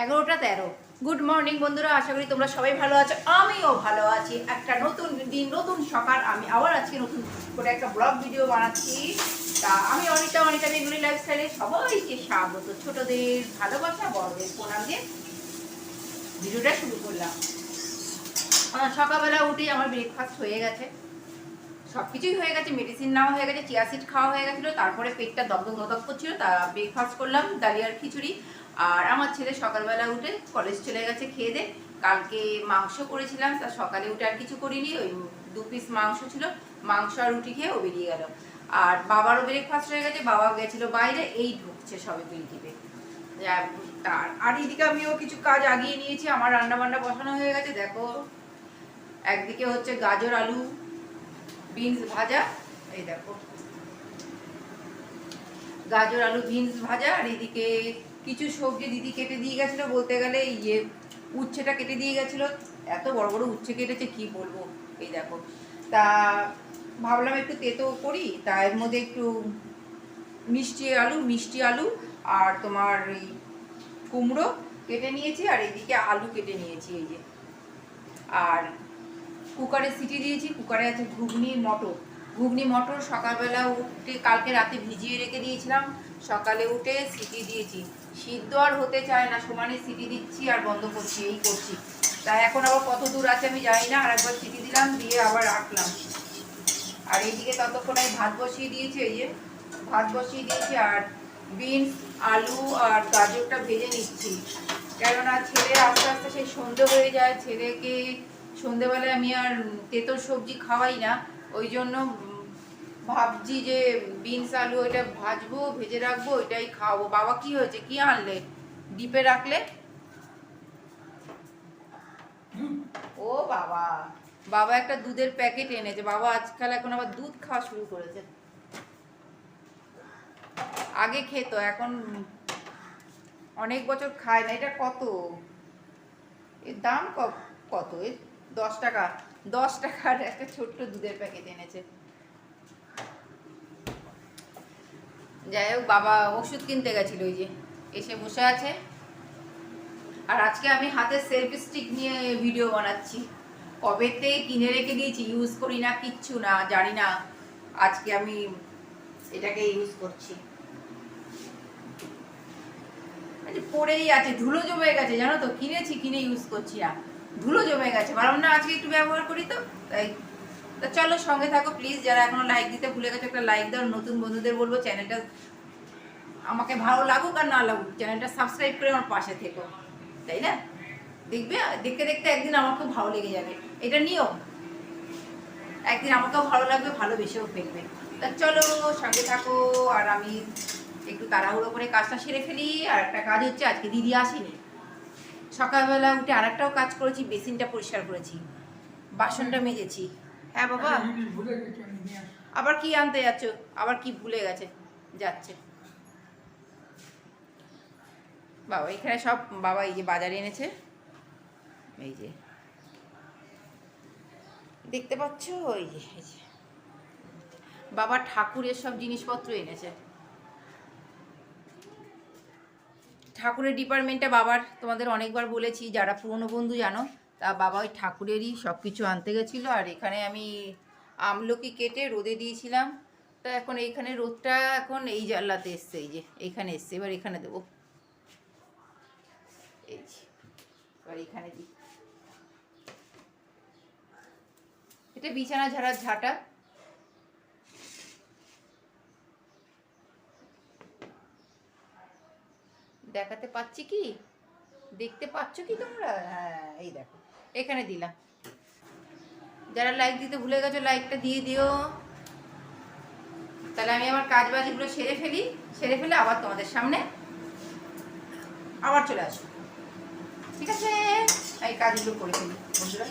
11:13। Good morning বন্ধুরা, আশা করি তোমরা সবাই ভালো আছো, আমিও ভালো আছি। একটা নতুন দিন, নতুন সকাল, আমি আবার আজকে নতুন করে একটা ব্লগ ভিডিও বানাচ্ছি। তা আমি অনিতা বেঙ্গলি লাইফস্টাইলে সবাইকে স্বাগত। ছোটদের ভালোবাসা, বড়দের প্রণাম দিয়ে ভিডিওটা শুরু করলাম। সকালবেলা উঠেই আমার ব্রেকফাস্ট হয়ে গেছে, সব কিছুই হয়ে গেছে, মেডিসিন নেওয়া হয়ে গেছে, চিয়া সিড খাওয়া হয়ে গেছিলো, তারপরে পেটটা দগদগ দগদগ করছিল, তা ব্রেকফাস্ট করলাম ডালিয়ার খিচুড়ি। আর আমার ছেলে সকালবেলা উঠে কলেজ চলে গেছে খেয়ে দে। কালকে মাংস করেছিলাম, তা সকালে উঠে আর কিছু করিনি, ওই 2 পিস মাংস ছিল, মাংস আর রুটি খেয়ে ও বেরিয়ে গেল। আর বাবারও ব্রেকফাস্ট হয়ে গেছে, বাবাও গেছিলো বাইরে, এই ঢুকছে সবে বিল টিপে। আর এদিকে আমিও কিছু কাজ আগিয়ে নিয়েছি, আমার রান্না বান্না বসানো হয়ে গেছে। দেখো, একদিকে হচ্ছে গাজর আলু বিনস ভাজা, এই দেখো গাজর আলু বিনস ভাজা, আর এদিকে কিছু সবজি দিদি কেটে দিয়ে গেছিলো, বলতে গেলে উচ্ছেটা কেটে দিয়ে গেছিলো, এত বড় বড় উচ্ছে কেটেছে কি বলবো। এই দেখো, তা ভাবলাম একটু তেতো করি, তা এর মধ্যে একটু মিষ্টি আলু আর তোমার এই কুমড়ো কেটে নিয়েছি, আর এদিকে আলু কেটে নিয়েছি এই যে। আর কুকারে সিটি দিয়েছি, কুকারে আছে ঘুগনি মটর সকালবেলা উঠে কালকে রাতে ভিজিয়ে রেখে দিয়েছিলাম, সকালে উঠে সিটি দিয়েছি। সিদ্ধ আর হতে চায় না, সমানে সিটি দিচ্ছি আর বন্ধ করছি, এই করছি। তাই এখন আবার কত দূর আছে আমি জানি না, আর একবার সিটি দিলাম, দিয়ে আবার রাখলাম। আর এইদিকে ততক্ষণ আমি ভাত বসিয়ে দিয়েছি, এই যে ভাত বসিয়ে দিয়েছি, আর বিনস আলু আর গাজরটা ভেজে নিচ্ছি, কেননা ছেলে আস্তে আস্তে সেই সন্ধে হয়ে যায়, ছেলেকে সন্ধেবেলায় আমি আর তেঁতো সবজি খাওয়াই না, ওই জন্য ভাবছি যে বিনস আলু ওইটা ভাজবো, ভেজে রাখবো, ওইটাই খাওয়াবো। বাবা কি হয়েছে, কি আনলে ডিপে রাখলে? ও বাবা, বাবা একটা দুধের প্যাকেট এনেছে, বাবা আজকাল এখন আবার দুধ খাওয়া শুরু করেছে। আগে খেত, এখন অনেক বছর খায় না। এটা কত, এর দাম কত? এর 10 টাকা, 10 টাকার একটা ছোট্ট দুধের প্যাকেট এনেছে। যাই হোক, বাবা ওষুধ কিনতে গেছিল, ওই যে এসে বসে আছে। আর আজকে আমি হাতে সেলফি স্টিক নিয়ে ভিডিও বানাচ্ছি, কবেতে কিনে রেখে দিয়েছি, ইউজ করি না, কিচ্ছু না, জানি না, আজকে আমি এটাকে ইউজ করছি। পড়েই আছে, ধুলো জমে গেছে, জানো তো, কিনে ইউজ করছি না, ধুলো জমে গেছে, ভাবলাম না আজকে একটু ব্যবহার করি, তো তাই। তা চলো সঙ্গে থাকো প্লিজ, যারা এখনো লাইক দিতে ভুলে গেছে একটা লাইক দাও। নতুন বন্ধুদের বলবো চ্যানেলটা আমাকে ভালো লাগুক আর না লাগুক, চ্যানেলটা সাবস্ক্রাইব করে আমার পাশে থেকো, তাই না? দেখবে, দেখতে দেখতে একদিন আমার খুব ভালো লেগে যাবে, এটা নিয়ম, একদিন আমাকেও ভালো লাগবে, ভালোবেসেও ফেলবে। তা চলো সঙ্গে থাকো, আর আমি একটু তাড়াহুড়ো করে কাজটা সেরে ফেলি। আর একটা কাজ হচ্ছে, আজকে দিদি আসেনি, সকালবেলা উঠে আর একটাও কাজ করেছি, বেসিনটা পরিষ্কার করেছি, বাসনটা মেজেছি। হ্যাঁ বাবা, আবার কি আনতে যাচ্ছ? আবার কি ভুলে যাচ্ছে বাবা? এখানে সব বাবা এই যে বাজারে এনেছে, এই যে দেখতে পাচ্ছ, এই যে বাবা ঠাকুরের সব জিনিসপত্র এনেছে। ঠাকুরের ডিপার্টমেন্টে বাবার, তোমাদের অনেকবার বলেছি, যারা পুরনো বন্ধু জানো, তা বাবা ওই ঠাকুরেরই সব কিছু আনতে গেছিলো। আর এখানে আমি আমলকি কেটে রোদে দিয়েছিলাম, তো এখন এইখানে রোদটা এখন এই জানলাতে এসছে, এই যে এইখানে এসছে, এবার এখানে দেবো, এই যে এবার এখানে দিই। এটা বিছানা ঝাড়ার ঝাঁটা, দেখাতে পাচ্ছি কি, দেখতে পাচ্ছ কি তোমরা? হ্যাঁ এই দেখো, এখানে দিলাম। যারা লাইক দিতে ভুলে গেছো লাইকটা দিয়ে দিও। তাহলে আমি আমার কাজ বাজগুলো সেরে ফেলে আবার তোমাদের সামনে আবার চলে আসবো, ঠিক আছে? এই কাজগুলো করে ফেলি বন্ধুরা,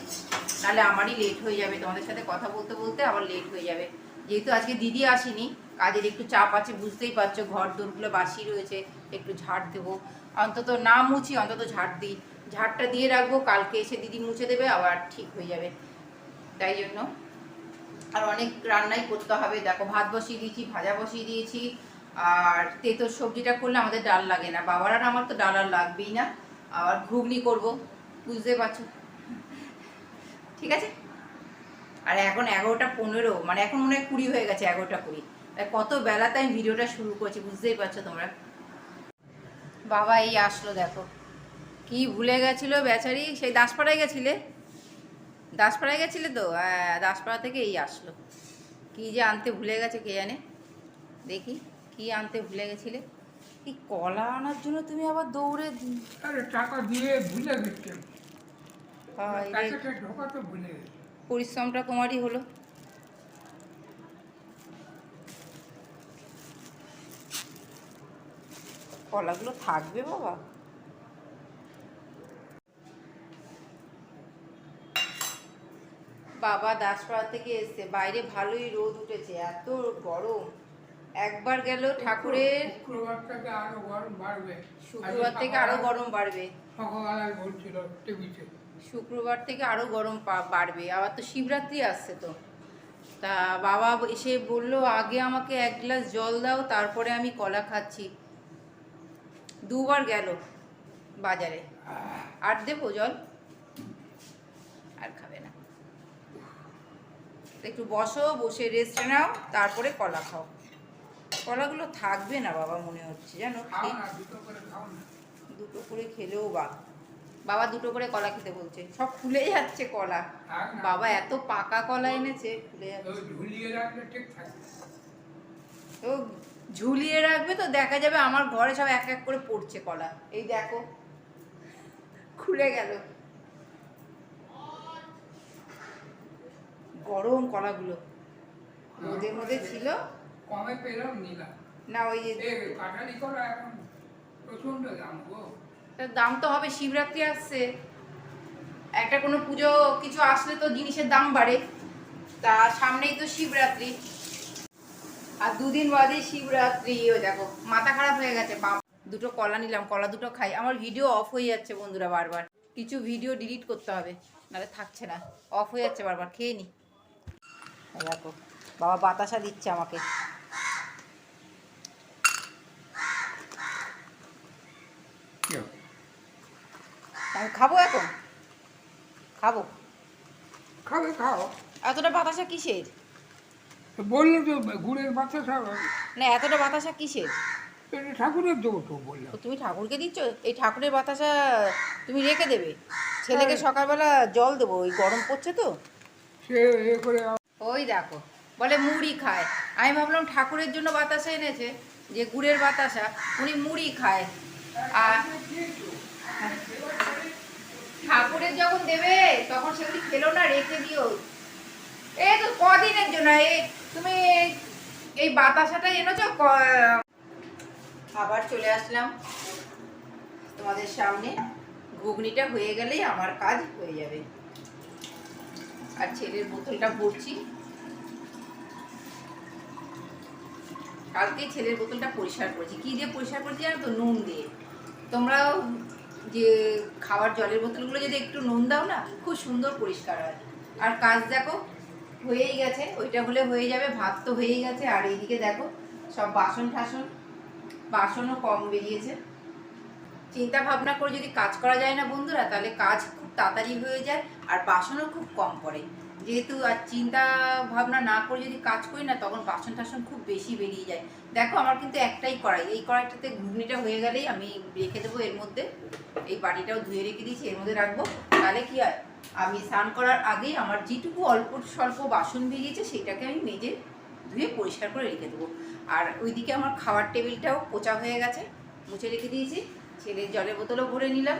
নাহলে আমারই লেট হয়ে যাবে, তোমাদের সাথে কথা বলতে বলতে আবার লেট হয়ে যাবে। যেহেতু আজকে দিদি আসেনি, কাজের একটু চাপ আছে, বুঝতেই পারছো, ঘর দোরগুলো বাসি রয়েছে, একটু ঝাড় দেবো, অন্তত না মুছি অন্তত ঝাড় দিই, ঝাড়টা দিয়ে রাখবো, কালকে এসে দিদি মুছে দেবে, আবার ঠিক হয়ে যাবে। তাই জন্য আর অনেক রান্নাই করতে হবে। দেখো ভাত বসিয়ে দিয়েছি, ভাজা বসিয়ে দিয়েছি, আর তেঁতোর সবজিটা করলে আমাদের ডাল লাগে না, বাবার আর আমার তো ডাল আর লাগবেই না। আবার ঘুগনি করব, বুঝতে পারছো। ঠিক আছে। আর এখন 11টা 15, মানে এখন মনে হয় 20 হয়ে গেছে, 11টা 20। কত বেলাতে আমি ভিডিওটা শুরু করছি, বুঝতেই পারছো তোমরা। বাবা এই আসলো, দেখো কি ভুলে গেছিলো বেচারি। সেই দাসপাড়ায় গেছিলে, দাসপাড়ায় গেছিলে তো, হ্যাঁ দাসপাড়া থেকে এই আসলো। কি যে আনতে ভুলে গেছে কে জানে। দেখি কি আনতে ভুলে গেছিলে। কি কলা আনার জন্য তুমি আবার দৌড়ে। আরে টাকা দিয়ে ভুলে গেছে, রে, প্যাকেটে ঢোকাতে ভুলে গেছে। পরিশ্রমটা তোমারই হলো। কলাগুলো থাকবে বাবা। বাবা দাসপাড়া থেকে এসছে, বাইরে ভালোই রোদ উঠেছে, এত গরম। একবার গেল ঠাকুরের, শুক্রবার থেকে আরো গরম বাড়বে। শুক্রবার থেকে আরো গরম বাড়বে। সকালবেলায় বলছিল টিভিতে। শুক্রবার থেকে আরো গরম বাড়বে। আবার তো শিবরাত্রি আসছে তো। তা বাবা এসে বললো আগে আমাকে 1 গ্লাস জল দাও, তারপরে আমি কলা খাচ্ছি। 2বার গেল বাজারে। আর দেবো জল? আর খাবে না। একটু বসো, বসে রেস্ট নাও, তারপরে কলা খাও। কলাগুলো থাকবে না বাবা মনে হচ্ছে, জানো। দুটো করে খেলেও বাবা 2টো করে কলা খেতে বলছে। সব ফুলে যাচ্ছে কলা। বাবা এত পাকা কলা এনেছে, ফুলে যাচ্ছে। তো ঝুলিয়ে রাখবে তো দেখা যাবে আমার ঘরে সব এক এক করে পড়ছে কলা। এই দেখো খুলে গেল। গরম কলাগুলো রোদের মধ্যে ছিল। কমে পেলাম নিলাম না ওই যে কাঁঠালি কলা এখন প্রচন্ড দাম গো। দাম তো হবে, শিবরাত্রি আসছে, একটা কোনো পুজো কিছু আসলে তো জিনিসের দাম বাড়ে। তা সামনেই তো শিবরাত্রি, আর 2 দিন বাদে শিবরাত্রি। ও দেখো মাথা খারাপ হয়ে গেছে। 2টো কলা নিলাম, কলা 2টো খাই। আমার ভিডিও অফ হয়ে যাচ্ছে বন্ধুরা বারবার, কিছু ভিডিও ডিলিট করতে হবে, নাহলে থাকছে না, অফ হয়ে যাচ্ছে বারবার। খেয়ে নি। দেখো বাবা বাতাসা দিচ্ছে আমাকে। আমি খাবো এখন, খাবো। খাবে খাও। এতটা বাতাসা কিসের? বললো তো গুড়ের বাতাসা। না এতটা বাতাসা কিসের? ঠাকুরের দেবো তো বললাম। তুমি ঠাকুরকে দিচ্ছ? এই ঠাকুরের বাতাসা তুমি রেখে দেবে? ছেলেকে সকালবেলা জল দেবো, ওই গরম পড়ছে তো। সে এ করে ওই দেখো বলে মুড়ি খায়। আমি ভাবলাম ঠাকুরের জন্য বাতাসা এনেছে, যে গুড়ের বাতাসা, উনি মুড়ি খায়। আর ঠাকুরের যখন দেবে তখন সেগুলি খেলো না, রেখে দিও। এই তো কদিনের জন্য এই তুমি এই বাতাসাটা এনেছো। আবার চলে আসলাম তোমাদের সামনে। ঘুগনিটা হয়ে গেলেই আমার কাজ হয়ে যাবে। আর ছেলের বোতলটা ভরছি। কালকে ছেলের বোতলটা পরিষ্কার করেছি। কি দিয়ে পরিষ্কার করেছি জানো তো? নুন দিয়ে। তোমরাও যে খাওয়ার জলের বোতলগুলো যদি একটু নুন দাও না, খুব সুন্দর পরিষ্কার হয়। আর কাজ দেখো হয়েই গেছে, ওইটা হলে হয়ে যাবে। ভাত তো হয়েই গেছে। আর এইদিকে দেখো সব বাসনও কম বেরিয়েছে। চিন্তা ভাবনা করে যদি কাজ করা যায় না বন্ধুরা, তাহলে কাজ খুব তাড়াতাড়ি হয়ে যায় আর বাসনও খুব কম পড়ে। যেহেতু আর চিন্তা ভাবনা না করে যদি কাজ করি না, তখন বাসন টাসন খুব বেশি বেরিয়ে যায়। দেখো আমার কিন্তু একটাই কড়াই, এই কড়াইটাতে ঘুগনিটা হয়ে গেলেই আমি রেখে দেবো এর মধ্যে। এই বাটিটাও ধুয়ে রেখে দিয়েছি, এর মধ্যে রাখবো। তাহলে কি হয়, আমি স্নান করার আগেই আমার যেটুকু অল্প স্বল্প বাসন বেরিয়েছে সেটাকে আমি মেজে ধুয়ে পরিষ্কার করে রেখে দেবো। আর ওইদিকে আমার খাওয়ার টেবিলটাও পোঁচা হয়ে গেছে, মুছে রেখে দিয়েছি। ছেলের জলের বোতলও ভরে নিলাম।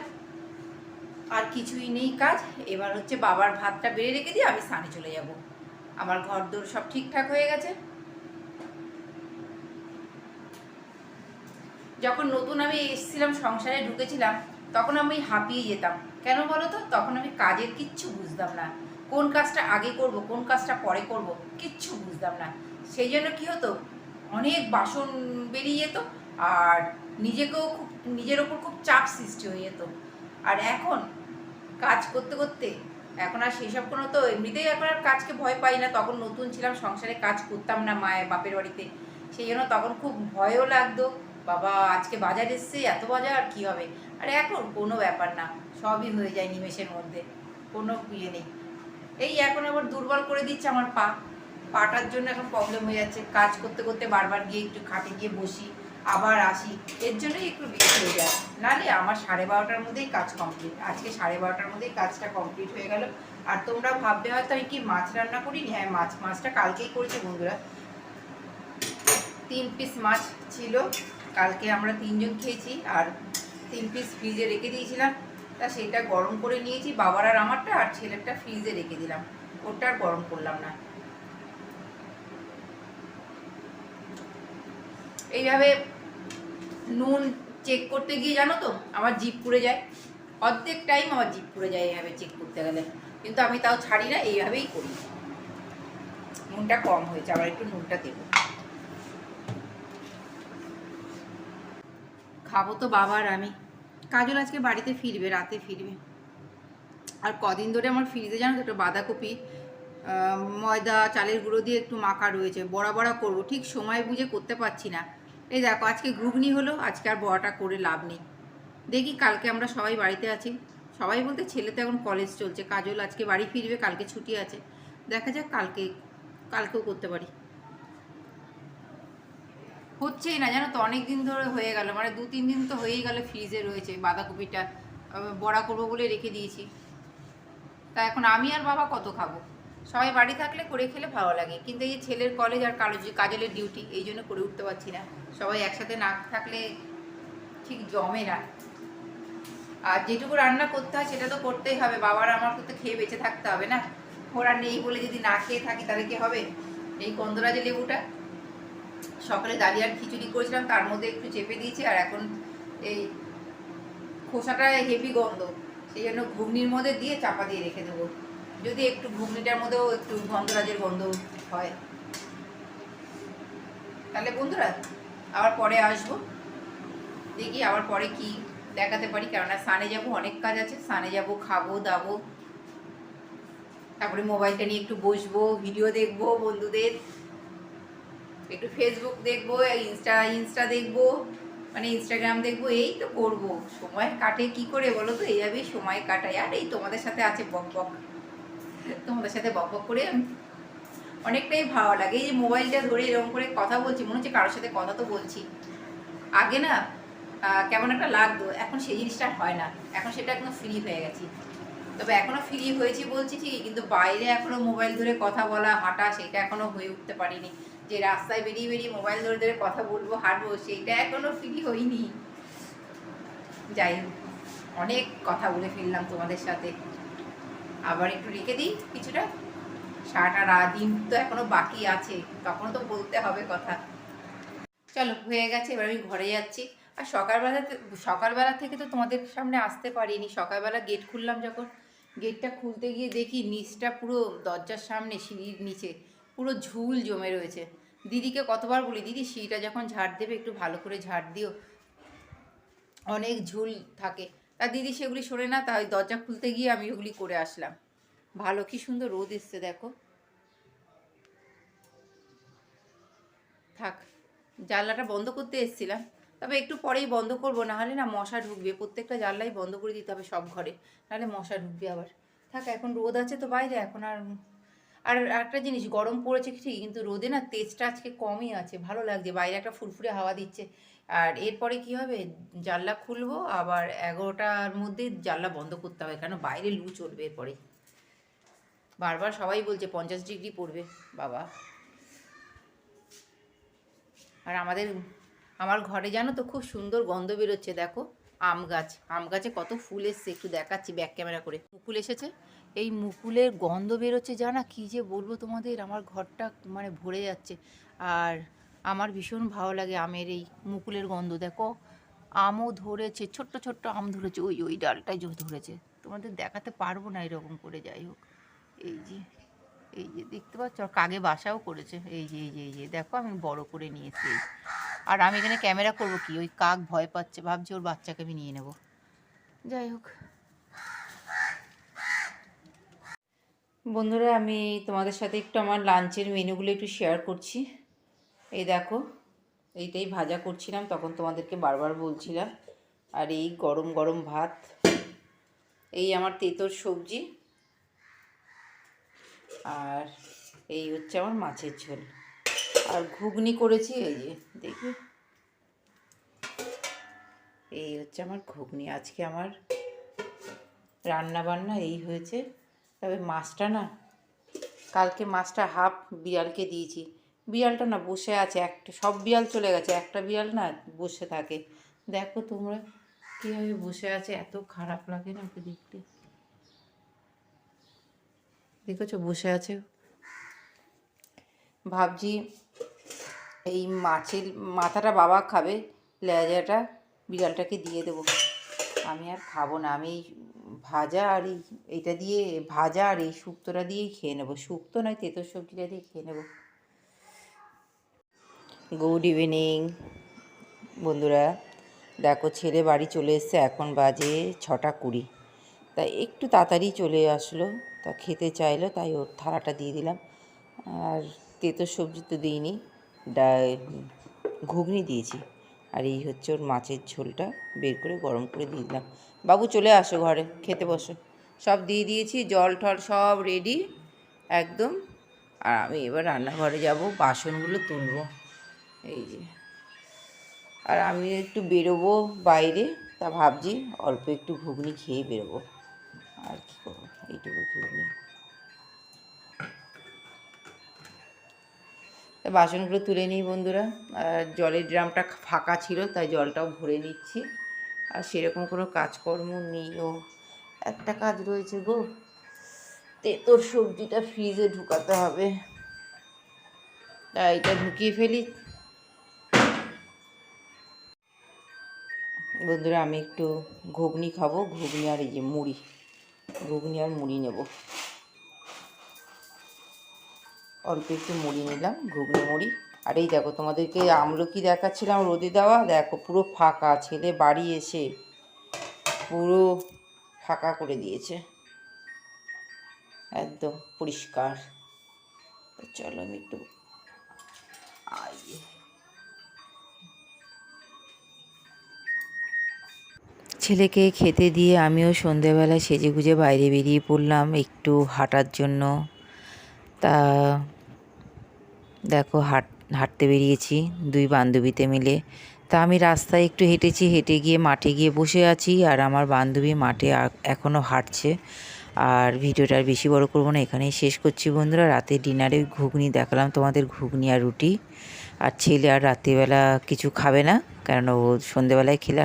আর কিছুই নেই কাজ। এবার হচ্ছে বাবার ভাতটা বেড়ে রেখে দিয়ে আমি স্নানে চলে যাব। আমার ঘর দোর সব ঠিকঠাক হয়ে গেছে। যখন নতুন আমি এসেছিলাম, সংসারে ঢুকেছিলাম, তখন আমি হাঁপিয়ে যেতাম। কেন বলো তো? তখন আমি কাজের কিচ্ছু বুঝতাম না। কোন কাজটা আগে করব, কোন কাজটা পরে করব, কিচ্ছু বুঝতাম না। সেই জন্য কী হতো, অনেক বাসন বেরিয়ে যেত আর নিজের ওপর খুব চাপ সৃষ্টি হয়ে যেত। আর এখন কাজ করতে করতে এখন আর সেসব কোনো, তো এমনিতেই এখন আর কাজকে ভয় পাই না। তখন নতুন ছিলাম, সংসারে কাজ করতাম না মায়ের বাপের বাড়িতে, সেই জন্য তখন খুব ভয়ও লাগতো। বাবা আজকে বাজার এসছে, এত বাজার কি হবে। আর এখন কোনো ব্যাপার না, সবই হয়ে যায় নিমেষের মধ্যে, কোনো ইয়ে নেই। এই এখন আবার দুর্বল করে দিচ্ছে আমার পাটার জন্য এখন প্রবলেম হয়ে যাচ্ছে। কাজ করতে করতে বারবার গিয়ে একটু খাটে গিয়ে বসি, আবার আসি, এর জন্যই একটু বেশি হয়ে যায়। নাহলে আমার 12:30টার মধ্যেই কাজ কমপ্লিট। আজকে 12:30টার মধ্যেই কাজটা কমপ্লিট হয়ে গেল। আর তোমরা ভাববে হয়তো আমি কি মাছ রান্না করিনি, হ্যাঁ মাছটা কালকেই করেছি বন্ধুরা। 3 পিস মাছ ছিল, কালকে আমরা 3 জন খেয়েছি। আর 3 পিস ফ্রিজে রেখে দিয়েছিলাম, তা সেটা গরম করে নিয়েছি, বাবার আর আমারটা, আর ছেলেরটা ফ্রিজে রেখে দিলাম, ওটা আর গরম করলাম না। এইভাবে নুন চেক করতে গিয়ে জানো তো আমার জিভ পুড়ে যায়, অর্ধেক টাইম আমার জিভ পুড়ে যায় এইভাবে চেক করতে গেলে, কিন্তু আমি তাও ছাড়ি না, এইভাবেই করি। নুনটা কম হয়েছে, আবার একটু নুনটা দেবো। খাবো তো বাবা আর আমি। কাজল আজকে বাড়িতে ফিরবে, রাতে ফিরবে। আর কদিন ধরে আমার ফ্রিজে জানো তো একটা বাঁধাকপি ময়দা চালের গুঁড়ো দিয়ে একটু মাখা রয়েছে, বড়া বড়া করবো, ঠিক সময় বুঝে করতে পারছি না। এই দেখো আজকে ঘুগনি হলো, আজকে আর বড়াটা করে লাভ নেই। দেখি কালকে আমরা সবাই বাড়িতে আছি, সবাই বলতে ছেলে তো এখন কলেজ চলছে, কাজল আজকে বাড়ি ফিরবে, কালকে ছুটি আছে, দেখা যাক কালকেও করতে পারি। হচ্ছেই না জানো তো, অনেক দিন ধরে হয়ে গেল, মানে 2-3 দিন তো হয়েই গেল ফ্রিজে রয়েছে বাঁধাকপিটা, বড়া করবো বলে রেখে দিয়েছি। তা এখন আমি আর বাবা কত খাবো, সবাই বাড়ি থাকলে করে খেলে ভালো লাগে, কিন্তু এই ছেলের কলেজ আর কাজলের ডিউটি, এই জন্য করে উঠতে পারছি না। সবাই একসাথে না থাকলে ঠিক জমে না। আর যেটুকু রান্না করতে হয় সেটা তো করতেই হবে, বাবার আমার তো খেয়ে বেঁচে থাকতে হবে না। ওরা নেই বলে যদি না খেয়ে থাকি তাহলে কি হবে। এই গন্ধরাজের লেবুটা সকালে ডালিয়ার খিচুড়ি করেছিলাম, তার মধ্যে একটু চেপে দিয়েছি, আর এখন এই খোসাটা হেভি গন্ধ, সেই জন্য ঘুগনির মধ্যে দিয়ে চাপা দিয়ে রেখে দেবো, যদি একটু ঘুগনিটার মধ্যেও একটু গন্ধরাজের গন্ধ হয়। তাহলে বন্ধুরা আবার পরে আসবো, দেখি আবার পরে কি দেখাতে পারি, কেননা সানে যাবো, অনেক কাজ আছে, সানে যাবো, খাবো দাবো, তারপরে মোবাইলটা নিয়ে একটু বসবো, ভিডিও দেখবো বন্ধুদের, একটু ফেসবুক দেখবো, ইনস্টা দেখবো, মানে ইনস্টাগ্রাম দেখবো, এই তো করবো। সময় কাটে কি করে বলো তো, এইভাবেই সময় কাটাই। আর এই তোমাদের সাথে আছে বক বক, তোমাদের সাথে বক বক করে অনেকটাই ভালো লাগে। এই যে মোবাইলটা ধরে এরকম করে কথা বলছি, মনে হচ্ছে কারোর সাথে কথা তো বলছি। আগে না কেমন একটা লাগতো, এখন সেই জিনিসটা হয় না, এখন সেটা একদম ফ্রি হয়ে গেছি। তবে এখনো ফ্রি হয়েছি বলছি ঠিকই, কিন্তু বাইরে এখনো মোবাইল ধরে কথা বলা হাঁটা সেটা এখনো হয়ে উঠতে পারিনি, যে রাস্তায় বেরিয়ে বেরিয়ে মোবাইল ধরে ধরে কথা বলবো হাঁটবো, সেইটা এখনো ফ্রি হইনি। যাই হোক, অনেক কথা বলে ফেললাম তোমাদের সাথে, আবার একটু রেখে দিই কিছুটা, সারাটা দিন তো এখনো বাকি আছে, তখনও তো বলতে হবে কথা। চলো হয়ে গেছে, এবার আমি ঘরে যাচ্ছি। আর সকালবেলা থেকে তো তোমাদের সামনে আসতে পারিনি, সকালবেলা গেট খুললাম যখন, গেটটা খুলতে গিয়ে দেখি নিচটা পুরো দরজার সামনে সিঁড়ির নিচে পুরো ঝুল জমে রয়েছে। দিদিকে কতবার বলি, দিদি সিঁড়িটা যখন ঝাড় দেবে একটু ভালো করে ঝাড় দিও, অনেক ঝুল থাকে। তা দিদি সেগুলি শোনে না, তাই দরজা খুলতে গিয়ে আমি ওগুলি করে আসলাম। ভালো কি সুন্দর রোদ এসছে দেখো। থাক, জানলাটা বন্ধ করতে এসেছিলাম, তবে একটু পরেই বন্ধ করব, না হলে না মশা ঢুকবে, প্রত্যেকটা জানলাই বন্ধ করে দিতে হবে সব ঘরে, নাহলে মশা ঢুকবে আবার। থাক, এখন রোদ আছে তো বাইরে, এখন আর আর একটা জিনিস, গরম পড়েছে ঠিক, কিন্তু রোদে না তেজটা আজকে কমই আছে, ভালো লাগছে, বাইরে একটা ফুরফুরে হাওয়া দিচ্ছে। আর এরপরে কি হবে, জানলা খুলবো, আবার 11টার মধ্যে জানলা বন্ধ করতে হবে, কারণ বাইরে লু চলবে এরপরে। বারবার সবাই বলছে 50 ডিগ্রি পড়বে বাবা। আর আমার ঘরে জানো তো খুব সুন্দর গন্ধ বেরোচ্ছে, দেখো আম গাছে কত ফুল এসছে, একটু দেখাচ্ছি ব্যাক ক্যামেরা করে। মুকুল এসেছে, এই মুকুলের গন্ধ বেরোচ্ছে, জানা কি যে বলবো তোমাদের, আমার ঘরটা মানে ভরে যাচ্ছে। আর আমার ভীষণ ভালো লাগে আমের এই মুকুলের গন্ধ। দেখো আমও ধরেছে, ছোট্ট ছোট্ট আম ধরেছে, ওই ডালটাই ধরেছে, তোমাদের দেখাতে পারবো না এরকম করে, যাই হোক। এই যে দেখতে পাচ্ছ, আর কাগে বাসাও করেছে, এই যে দেখো আমি বড় করে নিয়েছি। আর আমি এখানে ক্যামেরা করব কি, ওই কাক ভয় পাচ্ছে, ভাবছি ওর বাচ্চাকে আমি নিয়ে নেব। যাই হোক বন্ধুরা, আমি তোমাদের সাথে একটু আমার লাঞ্চের মেনুগুলো একটু শেয়ার করছি। এই দেখো, এইটাই ভাজা করছিলাম, তখন তোমাদেরকে বারবার বলছিলাম। আর এই গরম গরম ভাত, এই আমার তেঁতোর সবজি, আর এই হচ্ছে আমার মাছের ঝোল। আর ঘুগনি করেছি, এই যে দেখি, এই হচ্ছে আমার ঘুগনি। আজকে আমার রান্না বান্না এই হয়েছে। তবে মাছটা না, কালকে মাছটা হাফ বিড়ালকে দিয়েছি। বিড়ালটা না বসে আছে, একটা, সব বিড়াল চলে গেছে, একটা বিড়াল না বসে থাকে। দেখো তোমরা কীভাবে বসে আছে, এত খারাপ লাগে না ওকে দেখতে। দেখেছো বসে আছে। ভাবছি এই মাছের মাথাটা বাবা খাবে, লেজাটা বিড়ালটাকে দিয়ে দেবো। আমি আর খাবো না, আমি ভাজা আর এইটা দিয়ে, ভাজা আর এই শুক্তোটা দিয়েই খেয়ে নেবো। শুক্তো নয়, তেঁতোর সবজিটা দিয়ে খেয়ে নেবো। গুড ইভিনিং বন্ধুরা। দেখো ছেলে বাড়ি চলে এসছে, এখন বাজে 6:20। তাই একটু তাড়াতাড়ি চলে আসলো, তা খেতে চাইলো, তাই ওর থালাটা দিয়ে দিলাম। আর তেঁতোর সবজি তো দিইনি, ঘুগনি দিয়েছি। আর এই হচ্ছে ওর মাছের ঝোলটা বের করে গরম করে দিয়ে দিলাম। বাবু চলে আসো ঘরে, খেতে বসো। সব দিয়ে দিয়েছি, জল টল সব রেডি একদম। আর আমি এবার রান্নাঘরে যাব, বাসনগুলো তুলবো, এই যে। আর আমি একটু বেরোবো বাইরে, তা ভাবছি অল্প একটু ঘুগনি খেয়ে বেরোবো। আর কী করবো, এইটুকু ঘুগনি। বাসনগুলো তুলে নিই বন্ধুরা। আর জলের ড্রামটা ফাঁকা ছিল, তাই জলটাও ভরে নিচ্ছি। আর সেরকম কোনো কাজকর্ম নেই, ও একটা কাজ রয়েছে গো, তেঁতোর সবজিটা ফ্রিজে ঢুকাতে হবে, তাই এটা ঢুকিয়ে ফেলি। বন্ধুরা আমি একটু ঘুগনি খাবো, ঘুগনি আর এই যে মুড়ি, ঘুগনি আর মুড়ি নেব। অল্প একটু মুড়ি নিলাম, ঘুগনি মুড়ি। আর এই দেখো তোমাদেরকে আমলকি দেখাচ্ছিলাম রোদে দেওয়া, দেখো পুরো ফাঁকা, ছেলে বাড়ি এসে পুরো ফাঁকা করে দিয়েছে, একদম পরিষ্কার। চলো আমি একটু ছেলেকে খেতে দিয়ে আমিও সন্ধেবেলা সেজেগুজে বাইরে বেরিয়ে পড়লাম একটু হাঁটার জন্য। তা দেখো হাঁটতে বেরিয়েছি দুই বান্ধবীতে মিলে। তা আমি রাস্তায় একটু হেঁটেছি, হেঁটে গিয়ে মাঠে গিয়ে বসে আছি, আর আমার বান্ধবী মাঠে এখনও হাঁটছে। আর ভিডিওটা আর বেশি বড় করবো না, এখানেই শেষ করছি বন্ধুরা। রাতে ডিনারে ঘুগনি দেখালাম তোমাদের, ঘুগনি আর রুটি। আর ছেলে আর রাত্রিবেলা কিছু খাবে না, কারণ ও সন্ধেবেলায় খেলে